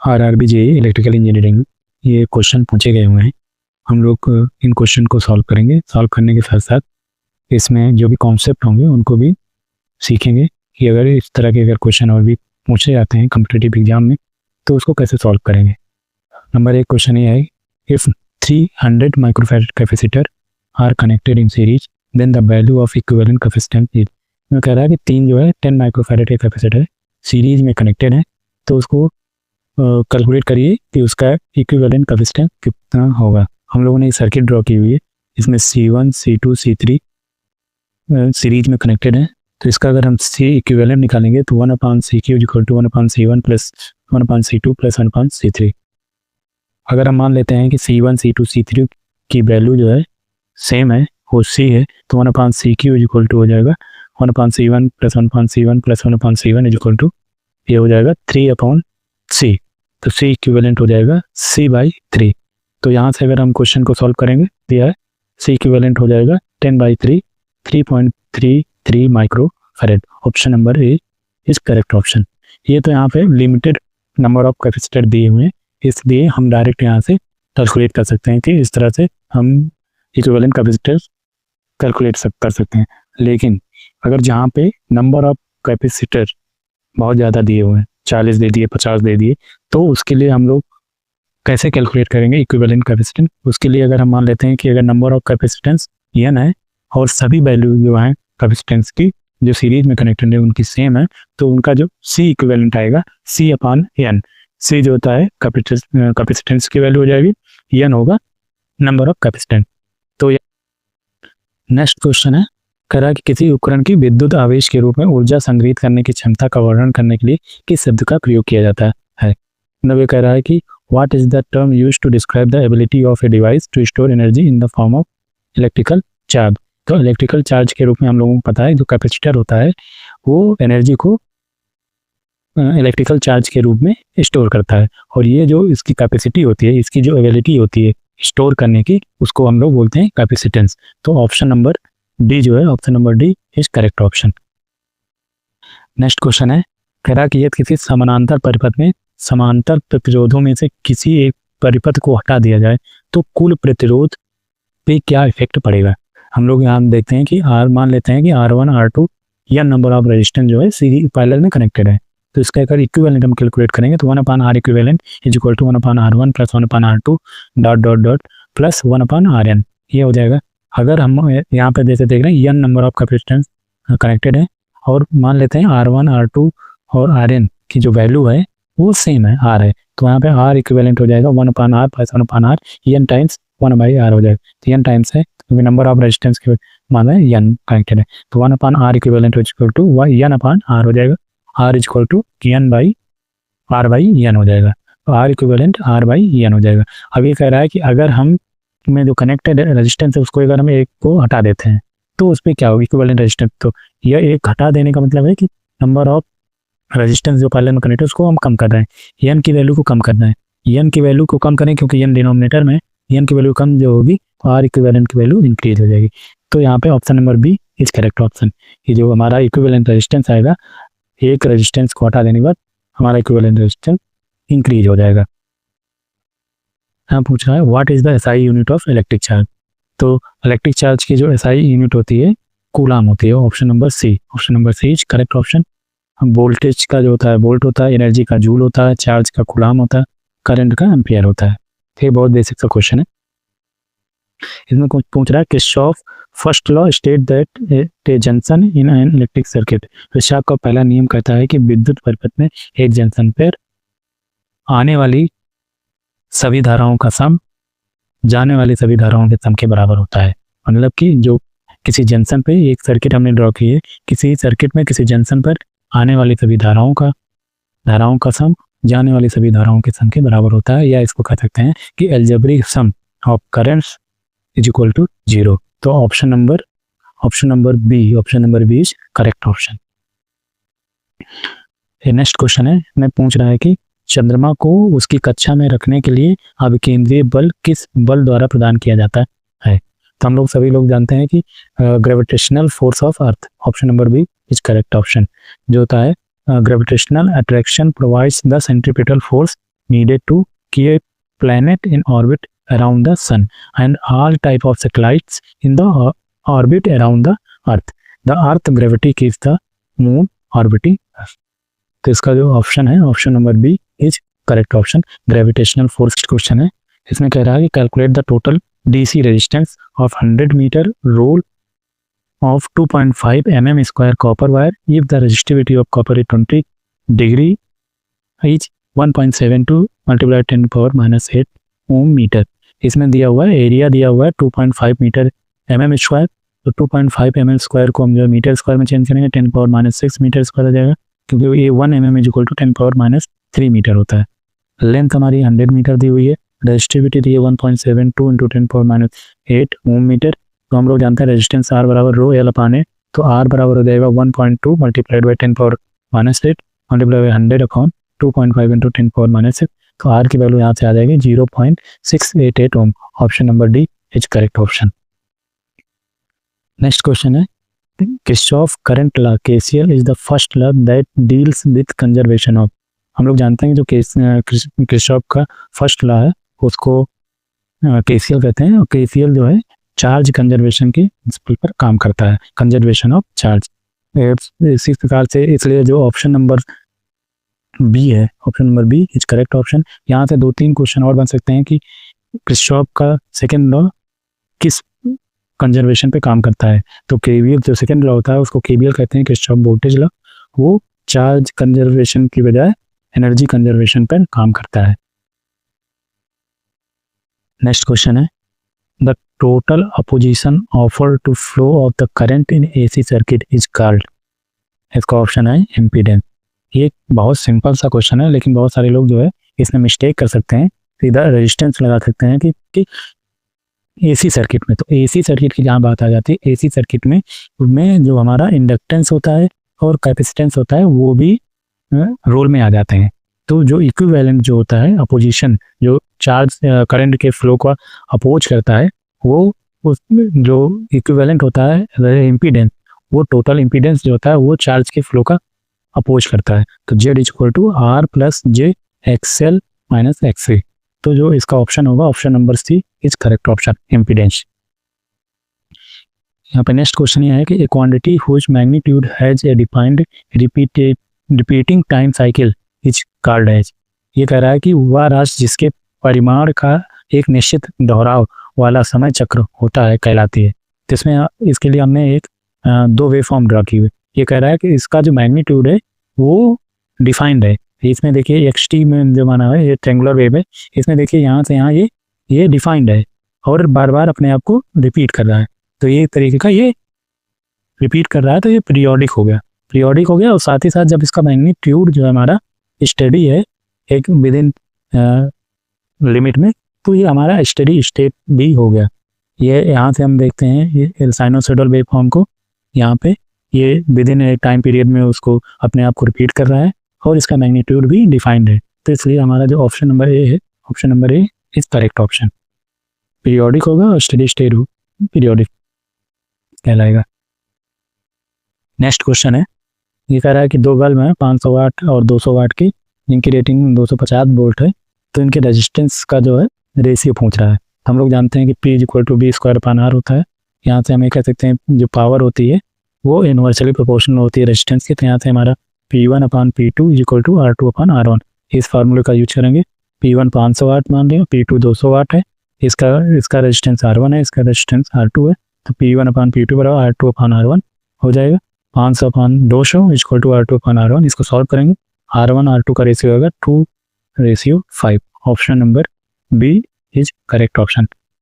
RRB JEE electrical engineering ये question पूछे गए हुए हैं। हम लोग इन क्वेश्चन को सॉल्व करेंगे। सॉल्व करने के साथ साथ इसमें जो भी कॉन्सेप्ट होंगे उनको भी सीखेंगे कि अगर इस तरह के अगर क्वेश्चन और भी पूछे जाते हैं कॉम्पिटिटिव एग्जाम में तो उसको कैसे सॉल्व करेंगे। नंबर 1 क्वेश्चन ये है, if 300 microfarad capacitor are connected in series then the value of equivalent capacitance is. मैं कह रहा है कि 3 जो है 10 माइक्रोफैराड के कैपेसिटर सीरीज में कनेक्टेड है, तो उसको कैलकुलेट करिए कि उसका इक्विवेलेंट कैपेसिटेंस कितना होगा। हम लोगों ने एक सर्किट ड्रॉ की हुई है, इसमें C1 C2 C3 सीरीज में कनेक्टेड है, तो इसका अगर हम C इक्विवेलेंट निकालेंगे तो 1/CQ equal to 1/C1 plus 1/C2 plus 1/C3। अगर हम मान लेते हैं कि C1 C2 C3 की वैल्यू जो है सेम है, वो C है, तो 1/CQ इक्वल टू हो जाएगा 1/C1 plus 1/C1 plus 1/C1 equal to ये हो जाएगा 3/C। तो C इक्विवेलेंट हो जाएगा C/3। तो यहाँ से अगर हम क्वेश्चन को सॉल्व करेंगे दिया है C इक्विवेलेंट हो जाएगा 10/3 3.33 microfarad. Option number A is correct option. ये तो यहाँ पे लिमिटेड नंबर ऑफ कैपेसिटर दिए हुए हैं, इसलिए हम डायरेक्ट यहाँ से कैलकुलेट कर सकते हैं कि इस तरह से हम इक्विवेलेंट कैपेसिटर कैलकुलेट कर सकते हैं। लेकिन अगर जहाँ पे नंबर ऑफ कैपेसिटर बहुत ज़्यादा दिए हुए हैं, 40 दे दिए 50 दे दिए, तो उसके लिए हम लोग कैसे कैलकुलेट करेंगे इक्विवेलेंट कैपेसिटेंस। उसके लिए अगर हम मान लेते हैं कि अगर नंबर ऑफ कैपेसिटेंस n है और सभी वैल्यू जो हैं कैपेसिटेंस की जो सीरीज में कनेक्टेड है उनकी सेम है, तो उनका जो C इक्विवेलेंट आएगा C/n। C जो होता है कैपेसिटेंस की वैल्यू हो जाएगी, n होगा नंबर ऑफ कैपेसिटेंस। तो नेक्स्ट क्वेश्चन है, कह रहा है कि किसी उपकरण की विद्युत आवेश के रूप में ऊर्जा संग्रहित करने की क्षमता का वर्णन करने के लिए किस शब्द का प्रयोग किया जाता है। मतलब ये कह रहा है कि what is the term used to describe the ability of a device to store energy in the form of electrical charge. तो इलेक्ट्रिकल चार्ज के रूप में हम लोगों को पता है जो कैपेसिटर होता है वो एनर्जी को इलेक्ट्रिकल चार्ज के रूप में स्टोर करता है, और ये जो इसकी कैपेसिटी होती है, इसकी जो एबिलिटी होती है स्टोर करने की, उसको हम लोग बोलते हैं कैपेसिटेंस। तो ऑप्शन नंबर डी जो है, option number D is correct option. Next question है, कह रहा कि यदि किसी समानांतर परिपथ में समांतर प्रतिरोधों में से किसी एक परिपथ को हटा दिया जाए तो कुल प्रतिरोध पे क्या इफेक्ट पड़ेगा। हम लोग यहाँ देखते हैं कि मान लेते हैं कि R1 R2 या नंबर ऑफ रेजिस्टेंस जो है सीरीज पैरेलल में कनेक्टेड है, तो इसका अगर इक्विवेलेंट हम कैलकुलेट करेंगे तो 1/R equivalent is equal to 1/R1 plus 1/R2 dot dot dot plus 1/Rn ये हो जाएगा। अगर हम यहाँ पे जैसे देख रहे हैं n number of capacitance connected है और मान लेते हैं R1 R2 और Rn की जो वैल्यू है वो सेम है, R है, तो यहाँ पे R इक्विवेलेंट हो जाएगा 1/R plus 1/R n times 1/R हो जाएगा। तो n टाइम्स है क्योंकि नंबर ऑफ रेजिस्टेंस के मान है n कनेक्टेड है, तो 1/R equivalent equal to n/R हो जाएगा। R इक्वल टू n/R/n हो जाएगा, तो R इक्विवेलेंट R/n हो जाएगा। अब ये कह रहा है कि अगर हम में जो कनेक्टेड रेजिस्टेंस है उसको अगर हम एक को हटा देते हैं तो उस पर क्या होगा इक्विवेलेंट रेजिस्टेंस। तो यह एक हटा देने का मतलब है कि नंबर ऑफ रेजिस्टेंस जो पैरेलल में कनेक्टेड है उसको हम कम कर रहे हैं, n की वैल्यू को कम करना है। n की वैल्यू को कम करें क्योंकि n डिनोमिनेटर में n की वैल्यू कम जो होगी तो R इक्विवेलेंट की वैल्यू इंक्रीज हो जाएगी। तो यहाँ पे option number B is correct option. ये जो हमारा इक्विवेलेंट रेजिस्टेंस आएगा, एक रेजिस्टेंस को हटा देने के बाद हमारा इक्विवेलेंट रेजिस्टेंस इंक्रीज हो जाएगा। यहाँ पूछ रहा है what is the SI unit of electric charge. तो इलेक्ट्रिक चार्ज की जो SI यूनिट होती है कूलाम होती है, option number C, option number C is correct option. Voltage का जो होता है वोल्ट होता है, एनर्जी का जूल होता है, चार्ज का कूलाम होता है, करंट का एम्पियर होता है। ये बहुत बेसिक सा क्वेश्चन है। इसमें कुछ पूछ रहा है Kirchhoff first law state that A junction in an electric circuit. Kirchhoff का पहला नियम कहता है कि विद्युत परिपथ में एक जंक्शन पर आने वाली सभी धाराओं का सम जाने वाली सभी धाराओं के सम के बराबर होता है। मतलब कि जो किसी जंक्शन पे एक सर्किट हमने ड्रॉ की है, किसी सर्किट में किसी जंक्शन पर आने वाली सभी धाराओं का सम जाने वाली सभी धाराओं के सम के बराबर होता है, या इसको कह सकते हैं कि algebraic sum of currents is equal to 0। तो option number B is correct option. Next question है, मैं पूछ रहा है कि चंद्रमा को उसकी कक्षा में रखने के लिए अभिकेंद्रीय बल किस बल द्वारा प्रदान किया जाता है। तो हम लोग सभी लोग जानते हैं कि gravitational force of earth, option number B is correct option. जो होता है gravitational attraction provides the centripetal force needed to keep planet in orbit around the sun and all type of satellites in the orbit around the earth. The earth gravity keeps the moon orbiting earth. तो इसका जो option है option number B is correct option. Gravitational force question है। इसमें कह रहा है कि calculate the total DC resistance of 100 metre roll of 2.5 mm square copper wire if the resistivity of copper is 20 degree is 1.72 multiplied 10 power minus 8 ohm metre. इसमें दिया हुआ है एरिया दिया हुआ है 2.5 मीटर mm स्क्वायर, तो 2.5 mm स्क्वायर को हम जो मीटर स्क्वायर में चेंज करेंगे 10 पावर माइनस 6 मीटर स्क्वायर आ जाएगा, क्योंकि ये 1 mm is equal to 10 power minus 3 metre होता है। लेंथ हमारी 100 मीटर दी हुई है, रेजिस्टिविटी दी है 1.72 इंटू 10 पावर माइनस 8 ओम मीटर। तो हम लोग जानते हैं रेजिस्टेंस आर बराबर रो एल अपान है, तो आर बराबर हो जाएगा 1.2 multiplied by 10 power minus 8 multiply by 100 upon 2.5 into 10 power minus 6। तो आर की वैल्यू यहाँ से आ जाएगी 0.688 ohm. Option number D is correct option. Next question है Kirchhoff current law KCL is the first law that deals with conservation of. हम लोग जानते हैं कि जो किरचॉफ का फर्स्ट लॉ है उसको केसीएल कहते हैं, और केसीएल जो है चार्ज कंजर्वेशन के प्रिंसिपल पर काम करता है, कंजर्वेशन ऑफ चार्ज। इसी प्रकार से इसलिए जो ऑप्शन नंबर बी है, option number B is correct option. यहाँ से 2-3 क्वेश्चन और बन सकते हैं कि किरचॉफ का सेकेंड लॉ किस कंजर्वेशन पे काम करता है। तो केवीएल जो सेकेंड लॉ होता है उसको केवीएल कहते हैं, किरचॉफ वोल्टेज लॉ, वो चार्ज कंजर्वेशन की बजाय एनर्जी कंजर्वेशन पर काम करता है। नेक्स्ट क्वेश्चन है the total opposition offered to flow of the current in AC circuit is called. इसका ऑप्शन है इम्पीडेंस। ये बहुत सिंपल सा क्वेश्चन है, लेकिन बहुत सारे लोग जो है इसमें मिस्टेक कर सकते हैं, सीधा रेजिस्टेंस लगा सकते हैं कि एसी सर्किट में। तो एसी सर्किट की जहाँ बात आ जाती है, एसी सर्किट में जो हमारा इंडक्टेंस होता है और कैपेसिटेंस होता है वो भी रोल में आ जाते हैं। तो जो इक्विवेलेंट जो होता है अपोजिशन, जो चार्ज करंट के फ्लो का अपोज करता है, वो उसमें जो इक्विवेलेंट होता है इम्पीडेंस, वो टोटल इम्पीडेंस जो होता है वो चार्ज के फ्लो का अपोज करता है। तो Z is equal to R plus J XL minus XA. तो जो इसका ऑप्शन होगा option number C is correct option, impedance. यहाँ पे नेक्स्ट क्वेश्चन ये है कि a quantity whose magnitude has a defined repeating time cycle is called as. ये कह रहा है कि वह राशि जिसके परिमाण का एक निश्चित दोहराव वाला समय चक्र होता है कहलाती है। तो इसमें इसके लिए हमने एक 2 वेव फॉर्म ड्रा की हुई। ये कह रहा है कि इसका जो मैग्नीट्यूड है वो डिफाइंड है। इसमें देखिए एक्सटी में जो माना है ये ट्रेंगुलर वेव है, इसमें देखिए यहाँ से यहाँ ये डिफाइंड है और बार बार अपने आप को रिपीट कर रहा है। तो ये तरीके का ये रिपीट कर रहा है, तो ये पीरियोडिक हो गया। और साथ ही साथ जब इसका मैग्नीट्यूड जो है हमारा स्टडी है एक विद इन लिमिट में, तो ये हमारा स्टडी स्टेट भी हो गया। ये यहाँ से हम देखते हैं ये साइनोसॉइडल वेव फॉर्म को, यहाँ पे ये विद इन एक टाइम पीरियड में उसको अपने आप को रिपीट कर रहा है और इसका मैग्नीट्यूड भी डिफाइंड है। तो इसलिए हमारा जो ऑप्शन नंबर ए है, option number A is correct option. Periodic होगा और स्टडी स्टेट हो पीरियोडिक कहलाएगा। नेक्स्ट क्वेश्चन है, ये कह रहा है कि 2 बल्ब हैं 500 वाट और 200 वाट की, जिनकी रेटिंग 250 वोल्ट है। तो इनके रेजिस्टेंस का जो है रेशियो पूछ रहा है। हम लोग जानते हैं कि P equal to B square upon R होता है। यहाँ से हम ये कह सकते हैं जो पावर होती है वो इनवर्सली प्रोपोर्शनल होती है रेजिस्टेंस की। तो यहाँ से हमारा P1 upon P2 equal to R2 upon R1, इस फार्मूले का यूज करेंगे। P1 500 वाट मान लिया, P2 200 वाट है, इसका रेजिस्टेंस R1 है, इसका रेजिस्टेंस R2 है। तो P1 अपान P2 बराबर R2 अपान R1 हो जाएगा। 500 अपान 200 equal to R2 upon R1, इसको सॉल्व करेंगे। R1 R2 का रेशियो होगा 2:5। Option number B is correct option.